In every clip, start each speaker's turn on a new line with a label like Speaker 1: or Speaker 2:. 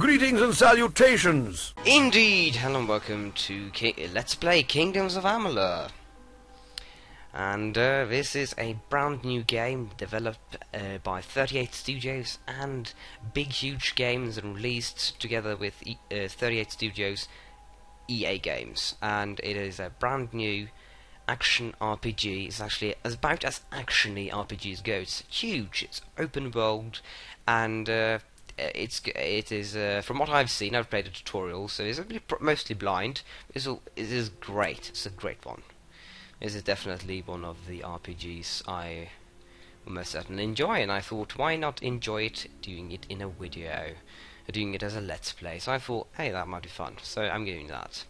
Speaker 1: Greetings and salutations!
Speaker 2: Indeed! Hello and welcome to Let's Play Kingdoms of Amalur. And this is a brand new game developed by 38 Studios and Big Huge Games and released together with 38 Studios EA Games. And it is a brand new action RPG. It's actually about as actiony RPGs go. It's huge, it's open world, and it is from what I've seen. I've played a tutorial, so it's mostly blind. It is great. It's a great one. This is definitely one of the RPGs I will most certainly enjoy, and I thought, why not enjoy it doing it in a video, doing it as a let's play. So I thought, hey, that might be fun. So I'm doing that.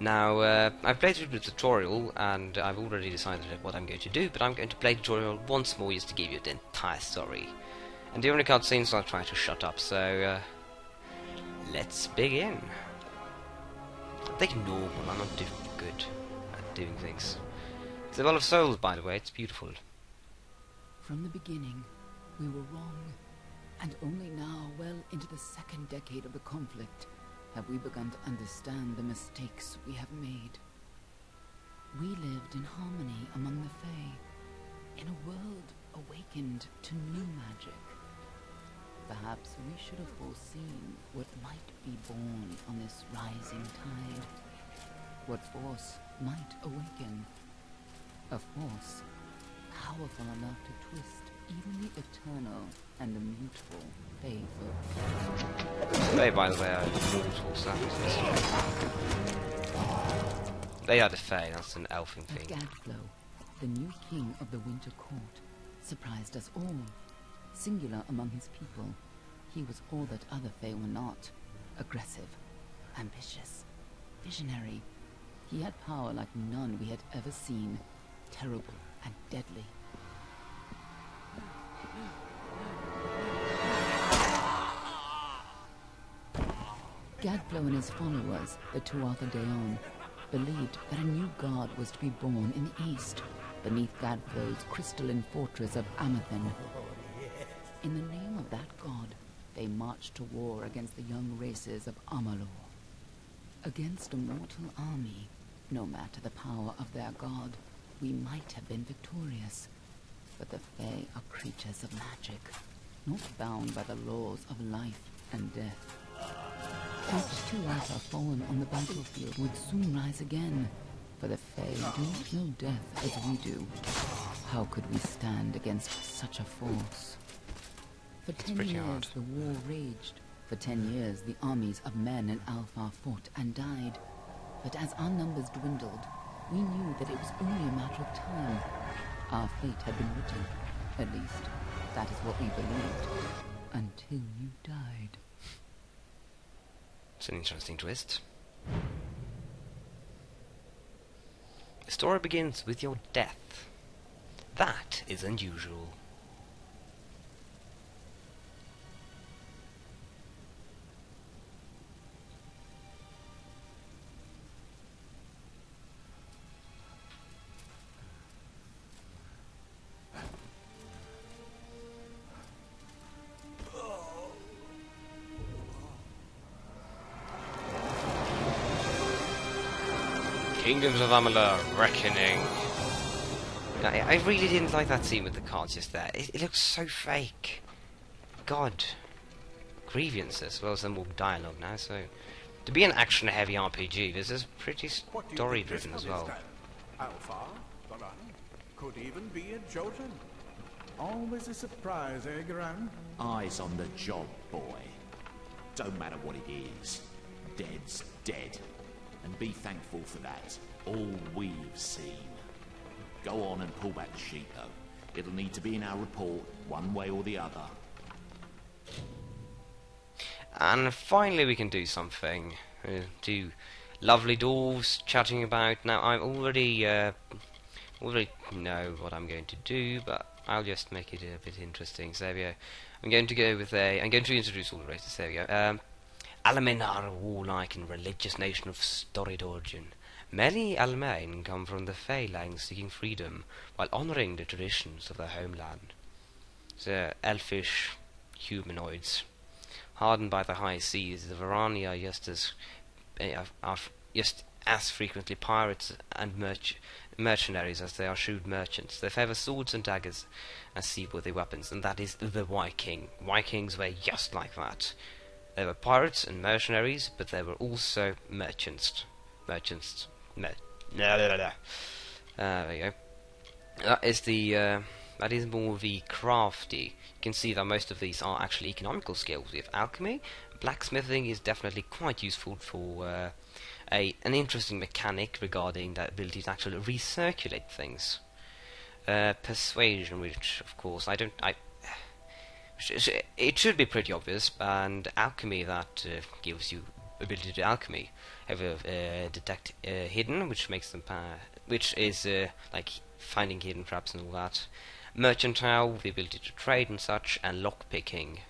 Speaker 2: Now, I've played through the tutorial, and I've already decided what I'm going to do, but I'm going to play the tutorial once more just to give you the entire story. And during the cutscenes I'll try to shut up, so let's begin. I think normal, I'm not good at doing things. It's a Well of Souls, by the way, it's beautiful.
Speaker 3: From the beginning, we were wrong, and only now, well into the second decade of the conflict, have we begun to understand the mistakes we have made. We lived in harmony among the Fae, in a world awakened to new magic. Perhaps we should have foreseen what might be born on this rising tide. What force might awaken. A force powerful enough to twist even the eternal and the mutable Fae.
Speaker 2: They, by the way, are mortal, so they are the Fae, that's an elfin thing.
Speaker 3: Gadflow, the new king of the Winter Court, surprised us all. Singular among his people, he was all that other Fae were not. Aggressive, ambitious, visionary. He had power like none we had ever seen, terrible and deadly. Gadflow and his followers, the Tuatha Deon, believed that a new god was to be born in the east, beneath Gadflow's crystalline fortress of Amathen. In the name of that god, they marched to war against the young races of Amalur. Against a mortal army, no matter the power of their god, we might have been victorious. But the Fae are creatures of magic, not bound by the laws of life and death. If Tuatha fallen on the battlefield would soon rise again, for the Fae do not know death as we do. How could we stand against such a force? For 10 years the war raged. For 10 years the armies of Men and Alpha fought and died. But as our numbers dwindled, we knew that it was only a matter of time. Our fate had been written. At least, that is what we believed. Until you died.
Speaker 2: It's an interesting twist. The story begins with your death. That is unusual. Kingdoms of Amalur, Reckoning. I really didn't like that scene with the cards just there. It looks so fake. God. Grievances. Well, there's more dialogue now, so... To be an action-heavy RPG, this is pretty story-driven as well.
Speaker 4: Alpha, could even be a Jotun. Always a surprise, eh, Gran?
Speaker 5: Eyes on the job, boy. Don't matter what it is. Dead's dead. And be thankful for that. All we've seen. Go on and pull back the sheet, though. It'll need to be in our report, one way or the other.
Speaker 2: And finally we can do something. Do lovely dwarves chatting about... Now, I already know what I'm going to do, but I'll just make it a bit interesting. So there we go. I'm going to introduce all the races. There we go. Alamein are a warlike and religious nation of storied origin. Many Alamein come from the Fae lands seeking freedom, while honouring the traditions of their homeland. The elfish humanoids. Hardened by the high seas, the Varani are just as frequently pirates and mercenaries as they are shrewd merchants. They favour swords and daggers as seaworthy weapons, and that is the Viking. Vikings were just like that. They were pirates and mercenaries, but they were also merchants. There we go. That is more the crafty. You can see that most of these are actually economical skills. We have alchemy. Blacksmithing is definitely quite useful for an interesting mechanic regarding the ability to actually recirculate things. Persuasion, which of course it should be pretty obvious, and alchemy, that gives you ability to alchemy. Have detect hidden, which makes them which is like finding hidden traps and all that. Mercantile, the ability to trade and such, and lockpicking.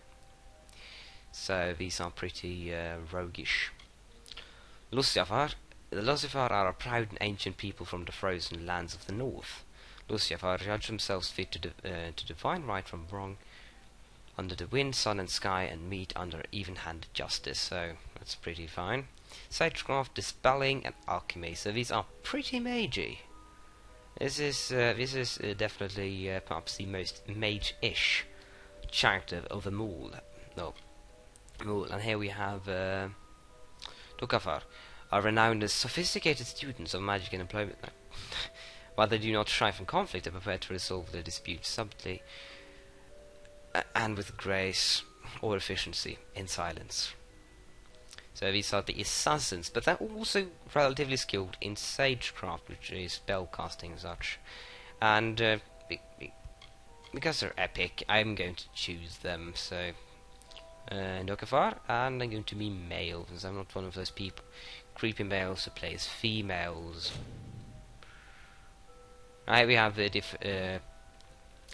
Speaker 2: So these are pretty roguish. Lucifer. The Lucifer are a proud and ancient people from the frozen lands of the north. Lucifer judge themselves fit to divine right from wrong under the wind, sun and sky, and meet under even-handed justice. So that's pretty fine. Sagecraft, dispelling, and alchemy. So these are pretty magey. This is definitely perhaps the most mage-ish character of them all. And here we have Tukafar, are renowned as sophisticated students of magic and employment. While they do not shy from conflict, they are prepared to resolve their disputes subtly and with grace or efficiency in silence. So these are the assassins, but they're also relatively skilled in sagecraft, which is spellcasting and such. And because they're epic, I'm going to choose them. So Nokafar, and I'm going to be male, because I'm not one of those people, creepy males who plays females. Right, we have the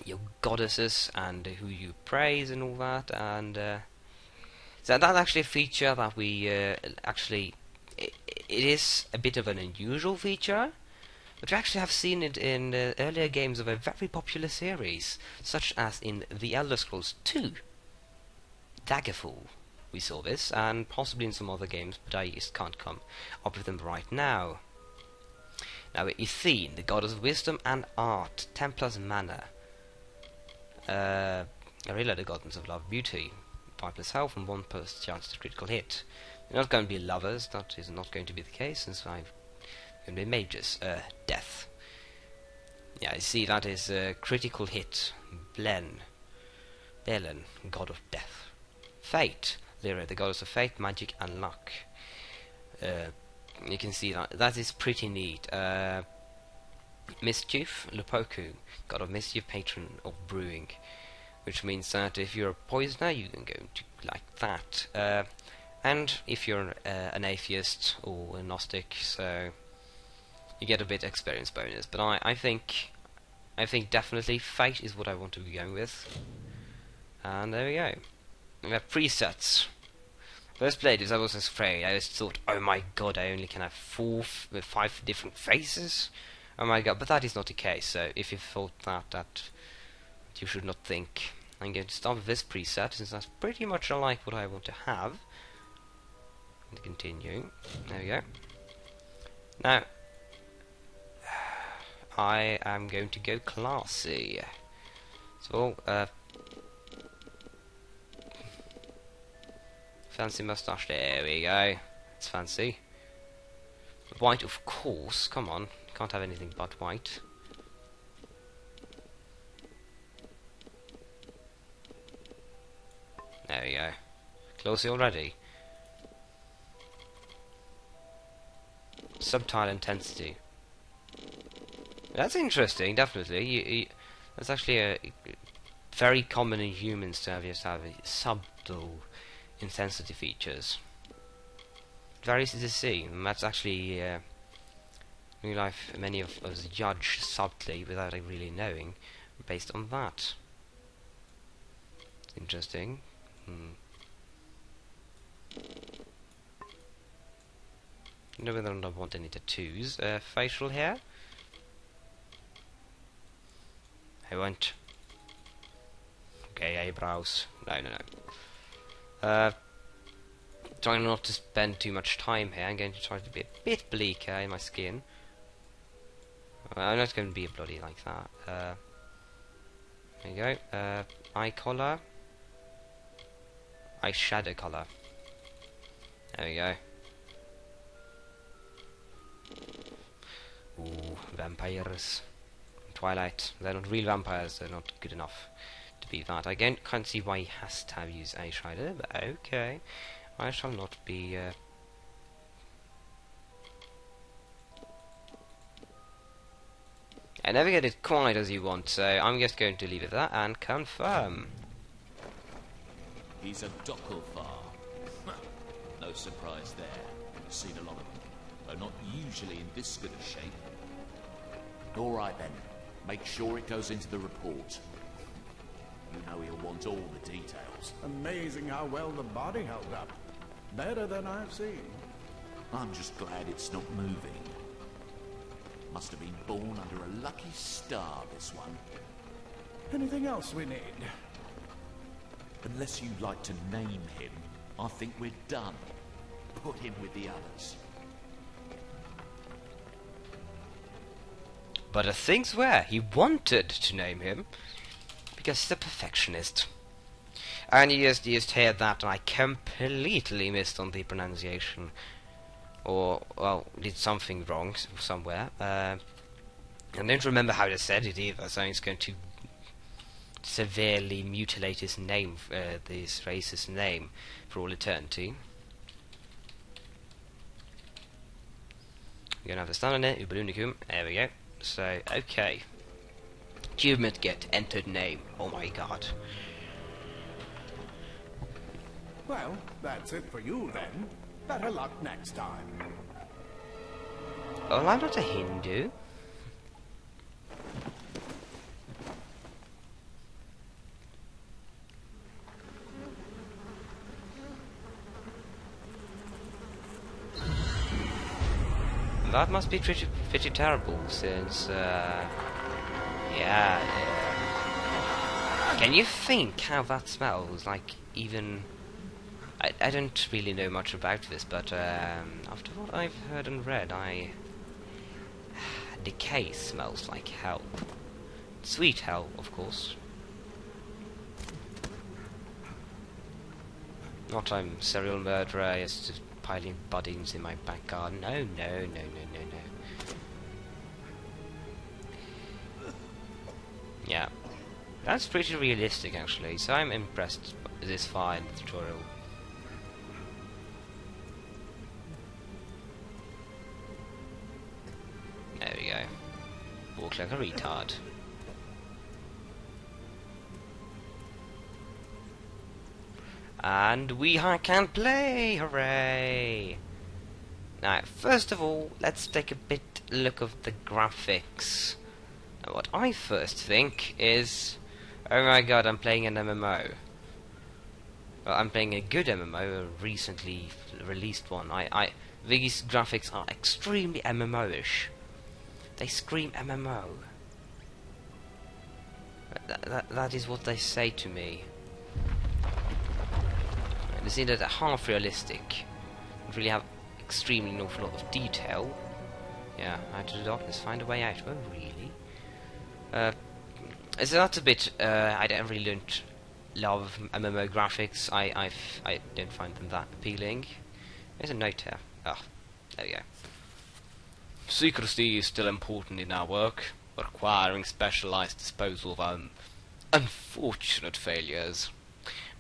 Speaker 2: your goddesses and who you praise and all that, and so that's actually a feature that we actually it is a bit of an unusual feature, but we actually have seen it in earlier games of a very popular series, such as in The Elder Scrolls 2 Daggerfall. We saw this, and possibly in some other games, but I just can't come up with them right now. Now, Ithene, the goddess of wisdom and art, Templar's manner. Arilla, the goddess of love, beauty, 5+ health, and 1+ chance to critical hit. They're not going to be lovers, that is not going to be the case, since I'm going to be mages. Death. Yeah, you see, that is a critical hit. Belen, god of death. Fate, Lyra, the goddess of fate, magic, and luck. You can see that is pretty neat. Mischief, Lupoku, god of mischief, patron of brewing, which means that if you're a poisoner, you're going to like that. And if you're an atheist or a Gnostic, so you get a bit experience bonus. But I think definitely fate is what I want to be going with. And there we go. We have presets. First played this, I was afraid. I just thought, oh my god, I only can have 5 different faces. Oh my god, but that is not the case. So if you thought that you should not think. I'm going to start with this preset, since that's pretty much like what I want to have. And continue. There we go. Now, I am going to go classy. So, fancy moustache, there we go. It's fancy. White, of course, come on. Can't have anything but white. There we go. Classy already. Subtile intensity. That's interesting, definitely. That's actually a very common in humans to have subtle intensity features. Very easy to see, and that's actually in real life many of us judge subtly without really knowing, based on that. Interesting. I don't know whether or not I want any tattoos. Facial hair. I want gay eyebrows. No. Trying not to spend too much time here. I'm going to try to be a bit bleaker in my skin. I'm not going to be a bloody like that. There you go. Eye color. Eye shadow color. There we go. Ooh, vampires. Twilight. They're not real vampires. They're not good enough to be that. I can't see why he has to have used eye shadow, but okay. I shall not be. I never get it quite as you want, so I'm just going to leave it at that and confirm.
Speaker 5: He's a Docklefar. No surprise there. Seen a lot of them, though not usually in this good a shape. All right then. Make sure it goes into the report. You know he'll want all the details.
Speaker 4: Amazing how well the body held up. Better than I've seen.
Speaker 5: I'm just glad it's not moving. Must have been born under a lucky star, this one.
Speaker 4: Anything else we need?
Speaker 5: Unless you'd like to name him, I think we're done. Put him with the others.
Speaker 2: But the things were, he wanted to name him because he's a perfectionist. And you just heard that, and I completely missed on the pronunciation. Or, well, did something wrong somewhere. I don't remember how they said it either, so it's going to severely mutilate his name, this race's name, for all eternity. We're gonna have to stand on it, Uberunikum. There we go. So, okay. Achievement get entered name. Oh my god.
Speaker 4: Well, that's it for you then. Better luck next time.
Speaker 2: Well, I'm not a Hindu. That must be pretty terrible, since, yeah. Can you think how that smells? Like, even... I don't really know much about this, but after what I've heard and read, Decay smells like hell. Sweet hell, of course. Not I'm serial murderer, just piling bodies in my back garden. No, no, no, no, no, no. Yeah. That's pretty realistic, actually, so I'm impressed this far in the tutorial. There we go. Walk like a retard. And we can play! Hooray! Now, first of all, let's take a bit look of the graphics. Now, what I first think is, oh my god, I'm playing an MMO. Well, I'm playing a good MMO, a recently released one. These graphics are extremely MMO-ish. They scream MMO. That is what they say to me. They seem that they're half realistic. Don't really have extremely an awful lot of detail. Yeah, out of the darkness, find a way out. Oh, really? So that's a bit. I don't love MMO graphics. I don't find them that appealing. There's a note here. Oh, there we go. Secrecy is still important in our work, requiring specialized disposal of unfortunate failures.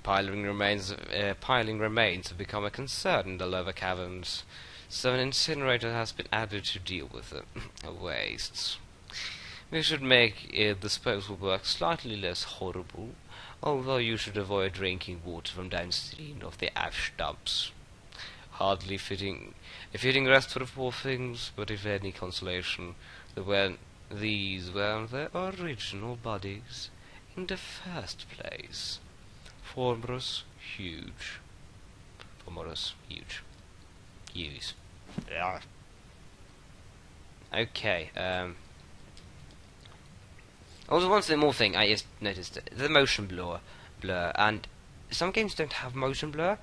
Speaker 2: Piling remains have become a concern in the lower caverns, so an incinerator has been added to deal with the wastes. We should make disposal work slightly less horrible, although you should avoid drinking water from downstream of the ash dumps. Hardly fitting rest for the poor things, but if any consolation, these were their original bodies in the first place. Formorous, huge. Formorous, huge. Use. Yeah. Okay, also one more thing I just noticed, the motion blur, and some games don't have motion blur,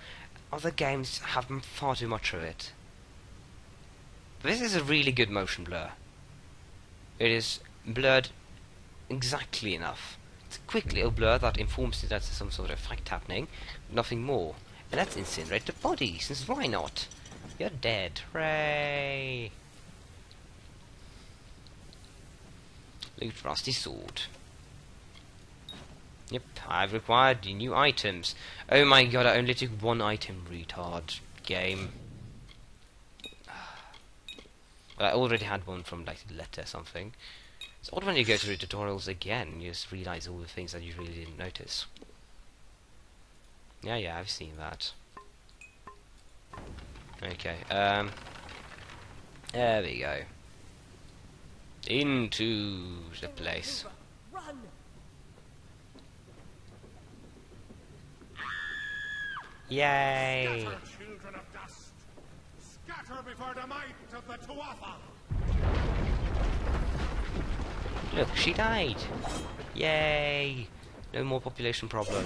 Speaker 2: other games have far too much of it. This is a really good motion blur. It is blurred exactly enough. It's a quick little blur that informs you that there's some sort of fight happening, nothing more. And let's incinerate the body, since why not? You're dead. Hooray! Loot rusty sword. Yep, I've required the new items. Oh my god, I only took one item, retard. Game. Well, I already had one from like the letter or something. It's odd when you go through the tutorials again, you just realise all the things that you really didn't notice. Yeah, I've seen that. Okay, there we go. Into the place.
Speaker 6: Run!
Speaker 2: Yay!
Speaker 4: Scatter, children of dust! Scatter before the might of the Tuatha!
Speaker 2: Look, she died! Yay! No more population problem.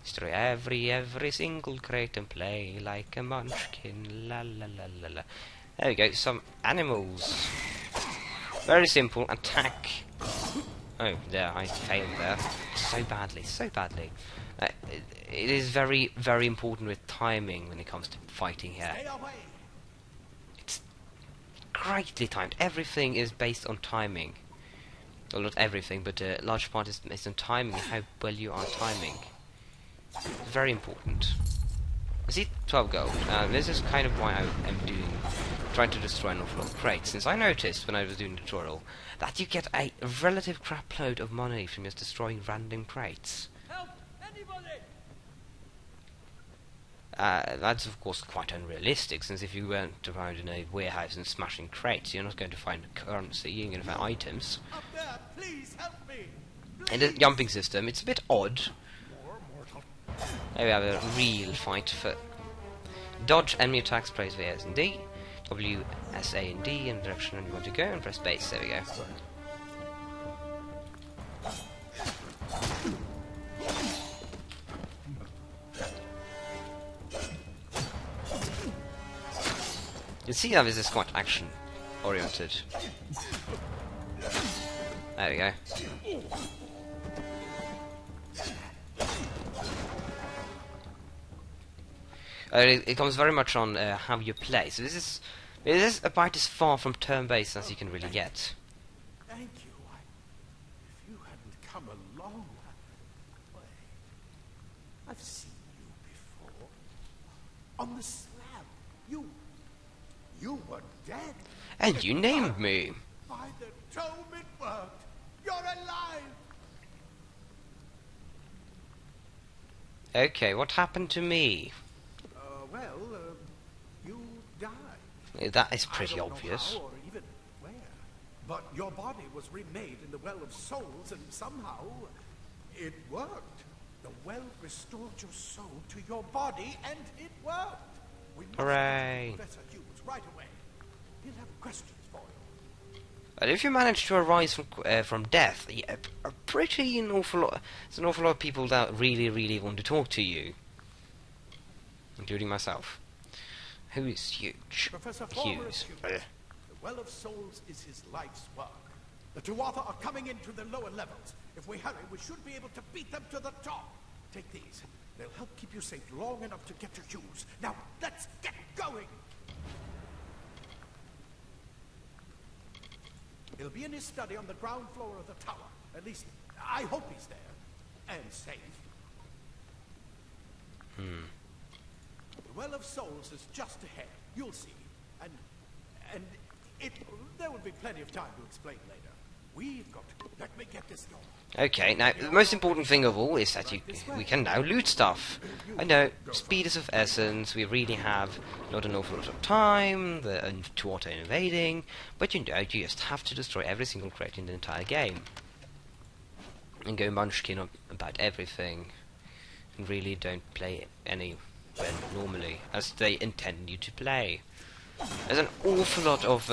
Speaker 2: Destroy every single crate and play like a munchkin. La la la la la. There we go, some animals. Very simple, attack. Oh, there, I failed there. So badly, so badly. It is very, very important with timing when it comes to fighting here.
Speaker 4: Stay away!
Speaker 2: It's greatly timed. Everything is based on timing. Well, not everything, but a large part is based on timing, how well you are timing. Very important. I see 12 gold. This is kind of why I am trying to destroy an awful lot of crates, since I noticed when I was doing the tutorial that you get a relative crap load of money from just destroying random crates.
Speaker 6: Help! Anybody!
Speaker 2: That's of course quite unrealistic, since if you went around in a warehouse and smashing crates, you're not going to find currency, you're going to find items.
Speaker 4: Up there, please help me!
Speaker 2: And the jumping system, it's a bit odd. There we have a real fight for dodge enemy attacks, press V, S and D, W, S, A and D in the direction you want to go, and press base. There we go. You see how this is quite action oriented. There we go. It comes very much on how you play. So this is about as far from turn-based as you can really get.
Speaker 4: Thank you. If you hadn't come along... Why, I've seen you before. On the slab. You were dead.
Speaker 2: And you named me.
Speaker 4: By the tome it worked. You're alive.
Speaker 2: Okay, what happened to me?
Speaker 4: You died.
Speaker 2: That is
Speaker 4: I
Speaker 2: pretty
Speaker 4: don't know
Speaker 2: obvious.
Speaker 4: how or even where. But your body was remade in the Well of Souls, and somehow it worked. The well restored your soul to your body, and it worked. We must
Speaker 2: Hooray.
Speaker 4: get to Professor Hughes right away. He'll have questions for you.
Speaker 2: But if you manage to arise from death, yeah, a pretty an awful lot. There's an awful lot of people that really want to talk to you, including myself, who is huge.
Speaker 4: Professor
Speaker 2: Hughes.
Speaker 4: The Well of Souls is his life's work. The Tuatha are coming into the lower levels. If we hurry, we should be able to beat them to the top. Take these. They'll help keep you safe long enough to get to Hughes. Now, let's get going! He'll be in his study on the ground floor of the tower. At least, I hope he's there. And safe. The Well of Souls is just ahead. You'll see. And there will be plenty of time to explain later. We've got to... Let me get this going.
Speaker 2: Okay, now the most important thing of all is that we can now loot stuff. I know, speed is of essence, we really have not an awful lot of time, to auto-invading, but you know, you just have to destroy every single crate in the entire game. And go munchkin about everything, and really don't play anywhere normally, as they intend you to play. There's an awful lot of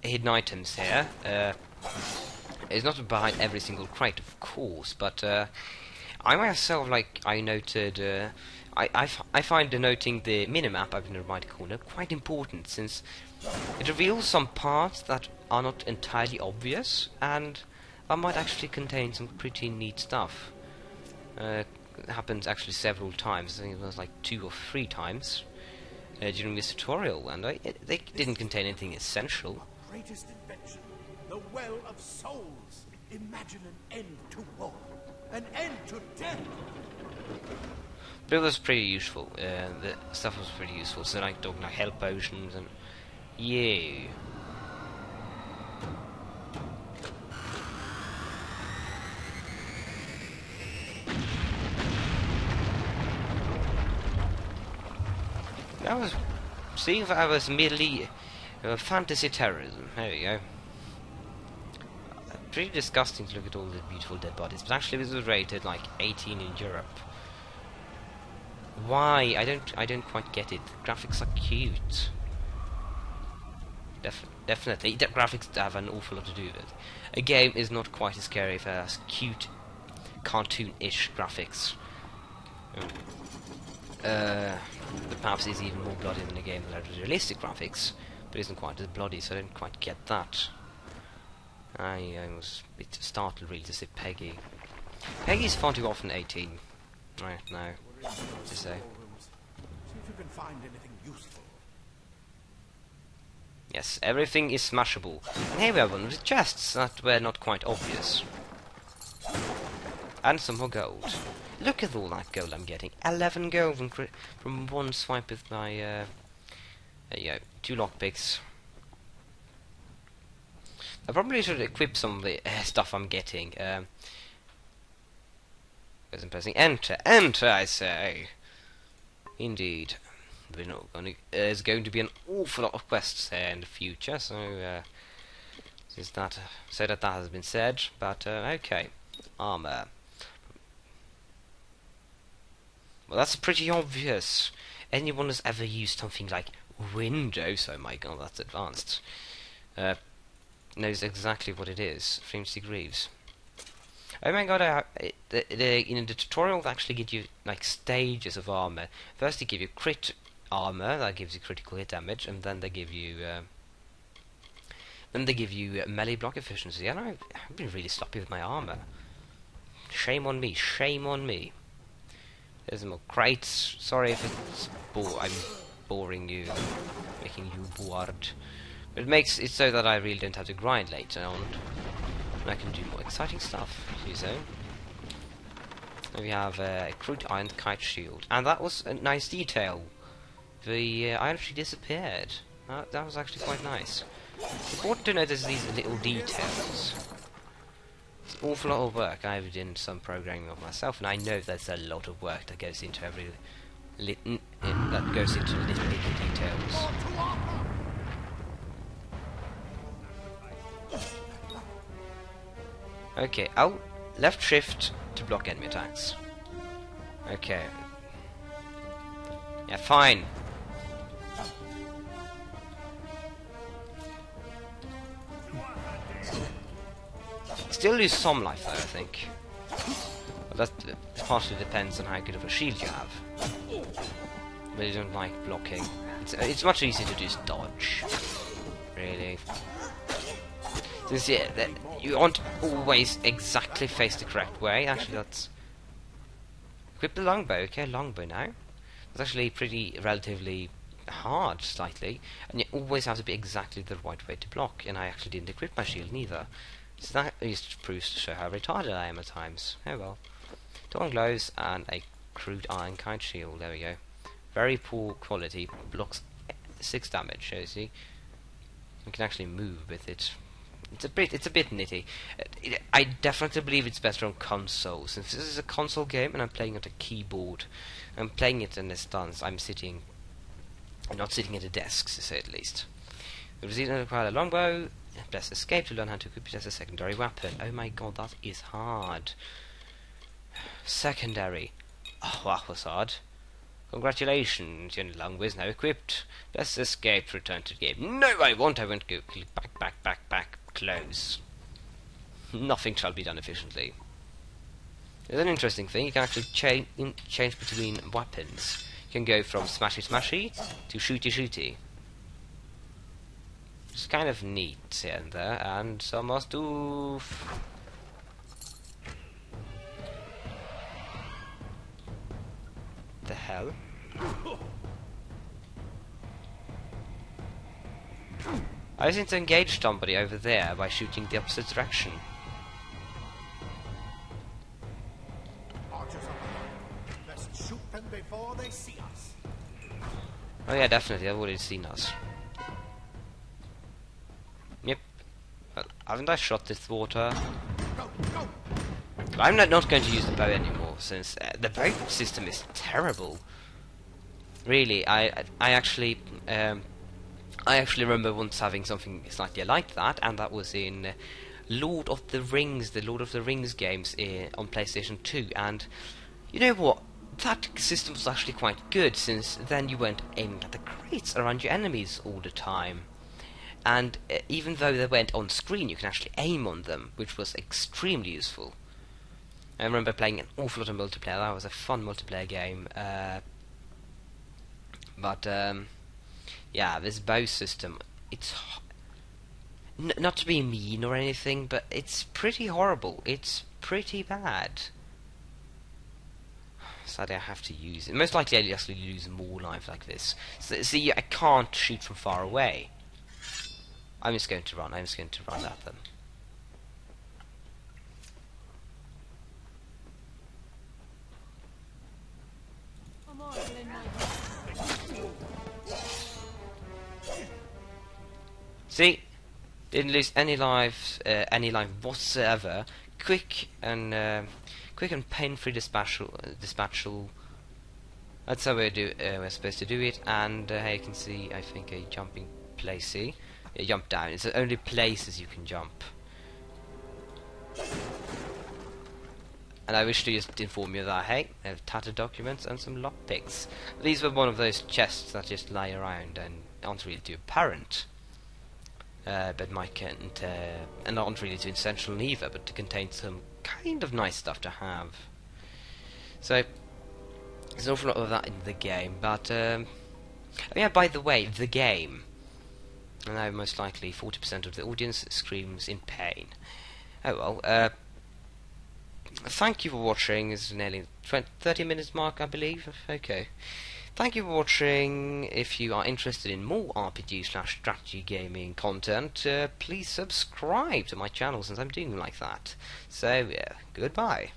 Speaker 2: hidden items here. It's not behind every single crate, of course, but I myself, like, I noted, I find denoting the minimap up in the right corner quite important, since it reveals some parts that are not entirely obvious, and that might actually contain some pretty neat stuff. It happens actually several times. I think it was like 2 or 3 times during this tutorial, and they didn't contain anything essential.
Speaker 4: Greatest invention, the Well of Souls. Imagine an end to war, an end to death.
Speaker 2: But it was pretty useful. The stuff was pretty useful. So like talking like health potions and yeah. That was seeing if I was merely fantasy terrorism. There we go. Pretty disgusting to look at all the beautiful dead bodies, but actually this was rated like 18 in Europe. Why? I don't quite get it. The graphics are cute. Definitely, the graphics have an awful lot to do with it. A game is not quite as scary if it has cute, cartoon-ish graphics. Perhaps is even more bloody than a game that has realistic graphics, but isn't quite as bloody, so I don't quite get that. I was a bit startled really to see Peggy. Peggy's far too often 18 right now, to say.
Speaker 4: See if you can find anything useful.
Speaker 2: Yes, everything is smashable. And here we have one of the chests that were not quite obvious. And some more gold. Look at all that gold I'm getting. 11 gold from one swipe with my, there you go, 2 lockpicks. I probably should equip some of the stuff I'm getting. As I'm pressing enter. Enter, I say! Indeed. We're not gonna, there's going to be an awful lot of quests here in the future, so, so that has been said, but, okay. Armor. Well, that's pretty obvious. Anyone who's ever used something like Windows, oh my god, that's advanced, knows exactly what it is. 360 degrees. Oh my god, in the tutorial they actually give you like stages of armor. First they give you crit armor, that gives you critical hit damage, and then they give you melee block efficiency. And I've been really sloppy with my armor. Shame on me, shame on me. There's some more crates. Sorry if it's I'm boring you, making you bored. But it makes it so that I really don't have to grind later on. And I can do more exciting stuff, you say. We have a crude iron kite shield. And that was a nice detail. The iron tree disappeared. That was actually quite nice. Important to notice these little details. It's an awful lot of work. I've done some programming of myself, and I know there's a lot of work that goes into every little details. Okay, left shift to block enemy attacks. Okay. Yeah, fine. Still lose some life though, I think. But that partially depends on how good of a shield you have. But you don't like blocking. It's much easier to just dodge. Really. Since you aren't always exactly face the correct way. Actually, that's... Equip the longbow. Okay, longbow now. It's actually pretty relatively hard, slightly. And you always have to be exactly the right way to block. And I actually didn't equip my shield neither. So that just proves to show how retarded I am at times. Oh well. Torn gloves and a crude iron kite shield. There we go. Very poor quality. Blocks 6 damage. So you see, you can actually move with it. It's a bit nitty. I definitely believe it's better on console. Since this is a console game and I'm playing at a keyboard, I'm playing it in a stance. I'm not sitting at a desk, to say at least. The resistance requires a longbow. Press escape to learn how to equip it as a secondary weapon. Oh my god, that is hard. Secondary. Oh, that was hard. Congratulations, your longbow is now equipped. Press escape to return to the game. No, I won't go. Click back. Close. Nothing shall be done efficiently. There's an interesting thing. You can actually change between weapons. You can go from smashy smashy to shooty shooty. It's kind of neat here and there, and some more stuff. The hell? I just need to engage somebody over there by shooting the opposite direction.
Speaker 4: Archers are best shoot them before they see us.
Speaker 2: Oh yeah, definitely. I've already seen us. Yep. Well, haven't I shot this water?
Speaker 4: Go, go!
Speaker 2: I'm not going to use the bow anymore, since the bow system is terrible. Really, I actually remember once having something slightly like that, and that was in Lord of the Rings games on PlayStation 2. And you know what? That system was actually quite good, since then you weren't aiming at the crates around your enemies all the time. And even though they weren't on screen, you can actually aim on them, which was extremely useful. I remember playing an awful lot of multiplayer. That was a fun multiplayer game. Yeah, this bow system, it's not to be mean or anything, but it's pretty horrible. It's pretty bad. Sadly, I have to use it. Most likely, I'll actually lose more life like this. So, see, I can't shoot from far away. I'm just going to run. I'm just going to run at them. See, didn't lose any life whatsoever. Quick and pain-free dispatchal. That's how we're supposed to do it. And here you can see, I think, a jumping place. See, you jump down. It's the only places you can jump. And I wish to just inform you that, hey, I have tattered documents and some lockpicks. These were one of those chests that just lie around and aren't really too apparent. But and not really too essential either, but to contain some kind of nice stuff to have. So, there's an awful lot of that in the game, but, oh yeah, by the way, the game. I know most likely 40% of the audience screams in pain. Oh well, thank you for watching. It's nearly 30 minutes mark, I believe. Okay. Thank you for watching. If you are interested in more RPG/strategy gaming content, please subscribe to my channel, since I'm doing like that. So, yeah, goodbye.